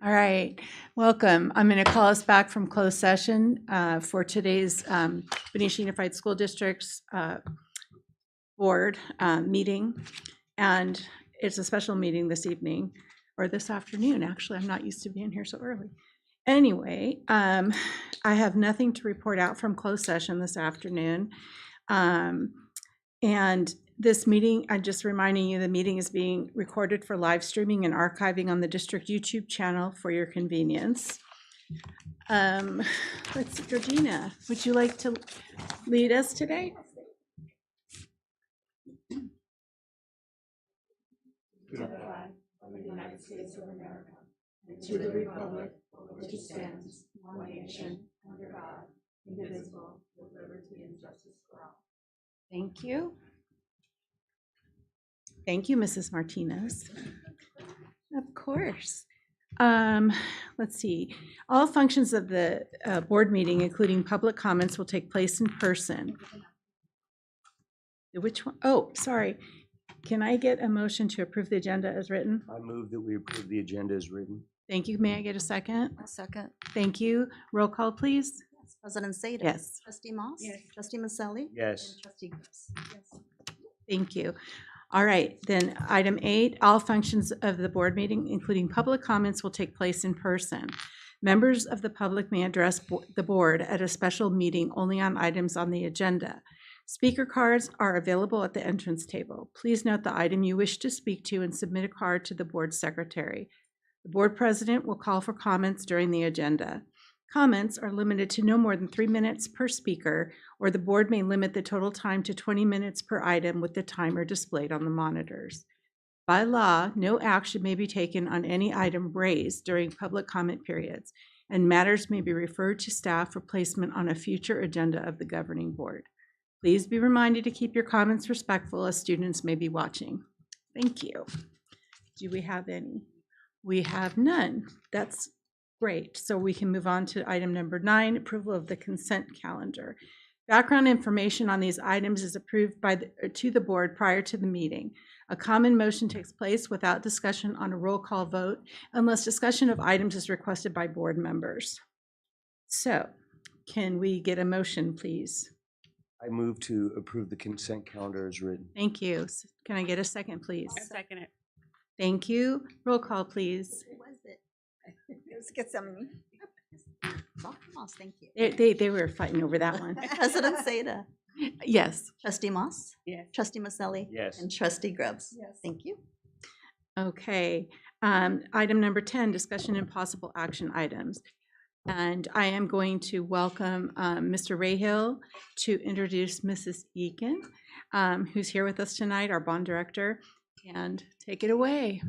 All right, welcome. I'm going to call us back from closed session for today's Benicia Unified School District's board meeting. And it's a special meeting this evening, or this afternoon, actually. I'm not used to being here so early. Anyway, I have nothing to report out from closed session this afternoon. And this meeting, I'm just reminding you, the meeting is being recorded for live streaming and archiving on the district YouTube channel for your convenience. Let's see, Georgina, would you like to lead us today? To the flag of the United States of America, and to the republic for which it stands, one nation, under God, indivisible, with liberty and justice for all. Thank you. Thank you, Mrs. Martinez. Of course. Let's see. All functions of the board meeting, including public comments, will take place in person. Which one? Oh, sorry. Can I get a motion to approve the agenda as written? I move that we approve the agenda as written. Thank you. May I get a second? A second. Thank you. Roll call, please. Yes. President Seda. Yes. Trustee Moss. Yes. Trustee Maselli. Yes. And Trustee Gross. Yes. Thank you. All right, then item 8, all functions of the board meeting, including public comments, will take place in person. Members of the public may address the board at a special meeting only on items on the agenda. Speaker cards are available at the entrance table. Please note the item you wish to speak to and submit a card to the board secretary. The board president will call for comments during the agenda. Comments are limited to no more than 3 minutes per speaker, or the board may limit the total time to 20 minutes per item with the timer displayed on the monitors. By law, no action may be taken on any item raised during public comment periods, and matters may be referred to staff for placement on a future agenda of the governing board. Please be reminded to keep your comments respectful, as students may be watching. Thank you. Do we have any? We have none. That's great. So we can move on to item number 9, approval of the consent calendar. Background information on these items is approved to the board prior to the meeting. A common motion takes place without discussion on a roll call vote unless discussion of items is requested by board members. So can we get a motion, please? I move to approve the consent calendar as written. Thank you. Can I get a second, please? I second it. Thank you. Roll call, please. Who was it? Let's get some. Dr. Moss, thank you. They were fighting over that one. President Seda. Yes. Trustee Moss. Yes. Trustee Maselli. Yes. And Trustee Grubbs. Yes. Thank you. Okay. Item number 10, discussion and possible action items. And I am going to welcome Mr. Rayhill to introduce Mrs. Egan, who's here with us tonight, our bond director, and take it away.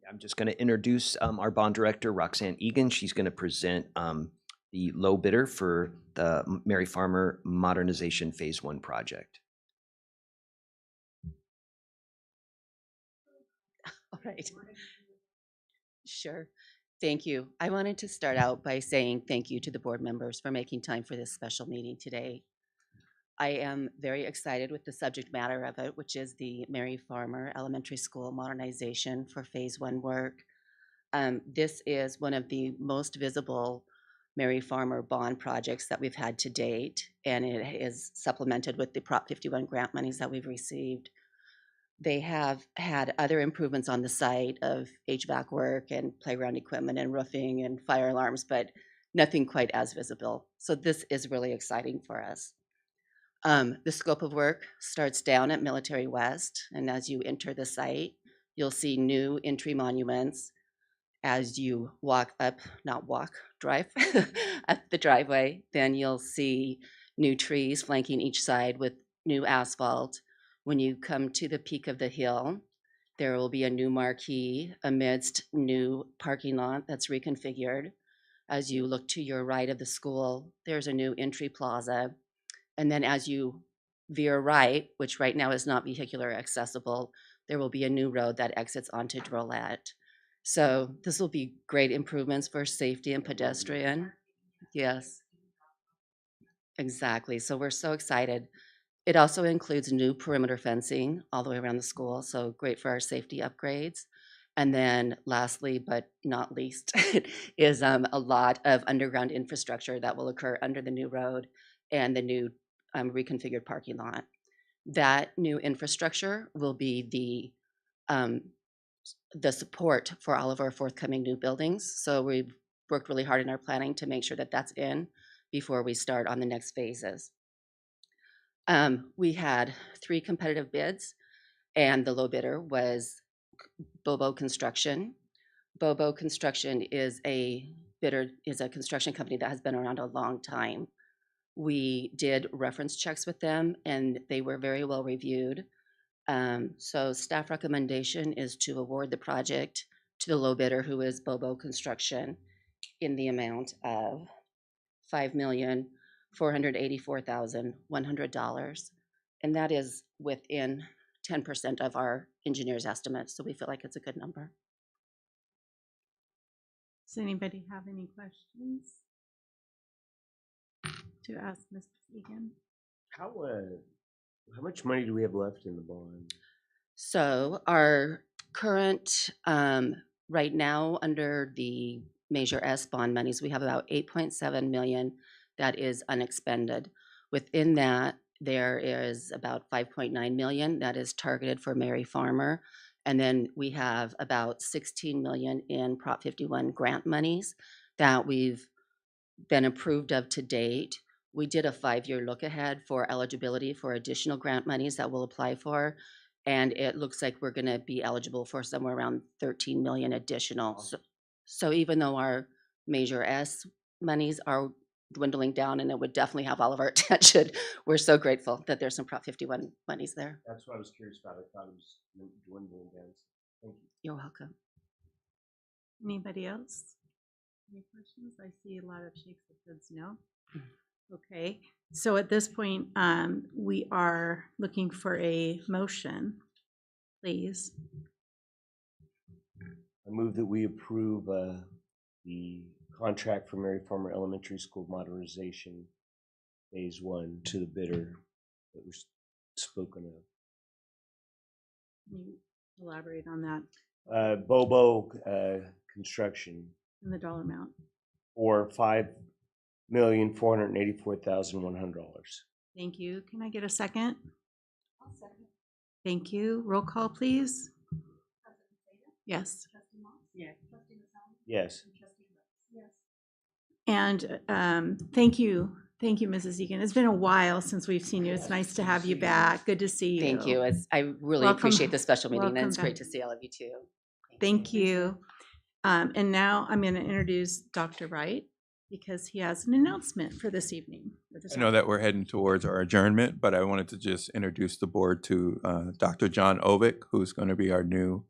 I'm just going to introduce our bond director, Roxanne Egan. She's going to present the low bidder for the Mary Farmer Modernization Phase 1 project. All right. Sure. Thank you. I wanted to start out by saying thank you to the board members for making time for this special meeting today. I am very excited with the subject matter of it, which is the Mary Farmer Elementary School modernization for Phase 1 work. This is one of the most visible Mary Farmer bond projects that we've had to date, and it is supplemented with the Prop 51 grant monies that we've received. They have had other improvements on the site of HVAC work and playground equipment and roofing and fire alarms, but nothing quite as visible. So this is really exciting for us. The scope of work starts down at Military West, and as you enter the site, you'll see new entry monuments. As you walk up, drive up the driveway, then you'll see new trees flanking each side with new asphalt. When you come to the peak of the hill, there will be a new marquee amidst new parking lot that's reconfigured. As you look to your right of the school, there's a new entry plaza. And then as you veer right, which right now is not vehicular accessible, there will be a new road that exits onto Drolette. So this will be great improvements for safety and pedestrian. Yes, exactly. So we're so excited. It also includes new perimeter fencing all the way around the school, so great for our safety upgrades. And then lastly, but not least, is a lot of underground infrastructure that will occur under the new road and the new reconfigured parking lot. That new infrastructure will be the support for all of our forthcoming new buildings. So we've worked really hard in our planning to make sure that that's in before we start on the next phases. We had 3 competitive bids, and the low bidder was Bobo Construction. Bobo Construction is a construction company that has been around a long time. We did reference checks with them, and they were very well reviewed. So staff recommendation is to award the project to the low bidder, who is Bobo Construction, in the amount of $5,484,100. And that is within 10% of our engineer's estimates, so we feel like it's a good number. Does anybody have any questions to ask Ms. Egan? How much money do we have left in the bond? So our current, right now, under the Measure S bond monies, we have about 8.7 million that is unexpended. Within that, there is about 5.9 million that is targeted for Mary Farmer. And then we have about 16 million in Prop 51 grant monies that we've been approved of to date. We did a 5-year look ahead for eligibility for additional grant monies that we'll apply for. And it looks like we're gonna be eligible for somewhere around 13 million additional. So even though our Measure S monies are dwindling down, and it would definitely have all of our attention, we're so grateful that there's some Prop 51 monies there. That's what I was curious about. I thought it was dwindling down. Thank you. You're welcome. Anybody else? Any questions? I see a lot of shakes of heads no. Okay, so at this point, we are looking for a motion, please. I move that we approve the contract for Mary Farmer Elementary School modernization phase 1 to the bidder that was spoken Can you elaborate on that of. Bobo Construction and the dollar amount? for $5,484,100. Thank you. Can I get a second? I'll second. Thank you. Roll call, please. President Zeta? Yes. Trustee Moss? Yes. Trustee Matheny? Yes. And Trustee Brooks? Yes. And thank you, Mrs. Egan. It's been a while since we've seen you. It's nice to have you back. Good to see you. Thank you. I really Welcome- appreciate the special meeting, and welcome it's great back. to see all of you too. Thank you. And now I'm going to introduce Dr. Wright because he has an announcement for this evening. I know that we're heading towards our adjournment, but I wanted to just introduce the board to Dr. John Ovick, who's going to be our new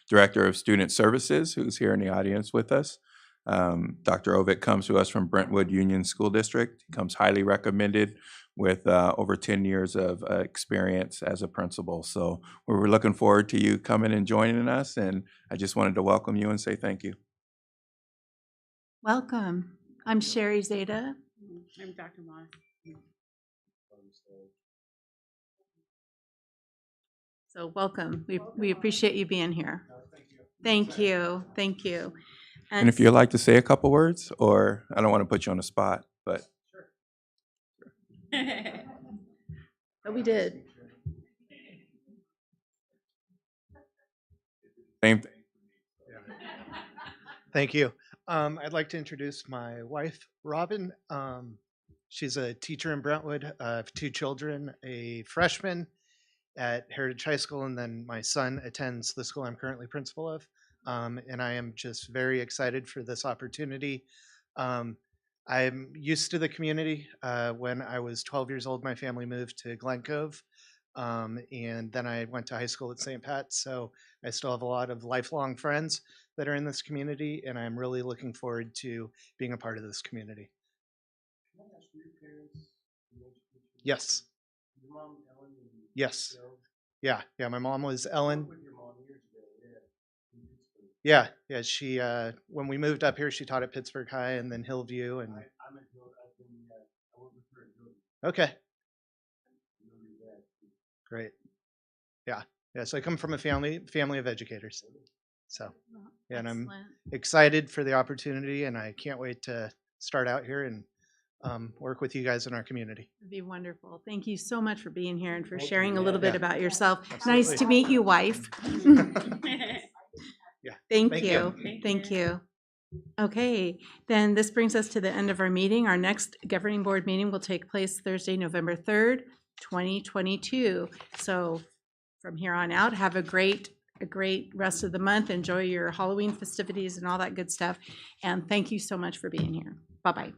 Director of Student Services, who's here in the audience with us. Dr. Ovick comes to us from Brentwood Union School District. He comes highly recommended with over 10 years of experience as a principal. So we're looking forward to you coming and joining us, and I just wanted to welcome you and say thank you. Welcome. I'm Sherry Zeta. I'm Dr. Moss. So welcome. We appreciate you being here. Thank you. Thank you. And if you'd like to say a couple words, or I don't want to put you on the spot, but. But we did. Same thing. Thank you. I'd like to introduce my wife, Robin. She's a teacher in Brentwood. I have 2 children, a freshman at Heritage High School, and then my son attends the school I'm currently principal of. And I am just very excited for this opportunity. I'm used to the community. When I was 12 years old, my family moved to Glen Cove. And then I went to high school at St. Pat's, so I still have a lot of lifelong friends that are in this community, and I'm really looking forward to being a part of this community. Yes. Yes. Yeah. My mom was Ellen. Yeah. She when we moved up here, she taught at Pittsburgh High and then Hillview, and okay. Great. Yeah. So I come from a family of educators. So yeah, and I'm Excellent. excited for the opportunity, and I can't wait to start out here and work with you guys in our community. It'd be wonderful. Thank you so much for being here and for Thank you. sharing a little bit Yeah. about yourself. Absolutely. Nice to meet you, wife. Yeah. Thank Thank you. you. Thank you. Okay, then this brings us to the end of our meeting. Our next governing board meeting will take place Thursday, November 3rd, 2022. So from here on out, have a great rest of the month. Enjoy your Halloween festivities and all that good stuff. And thank you so much for being here. Bye-bye.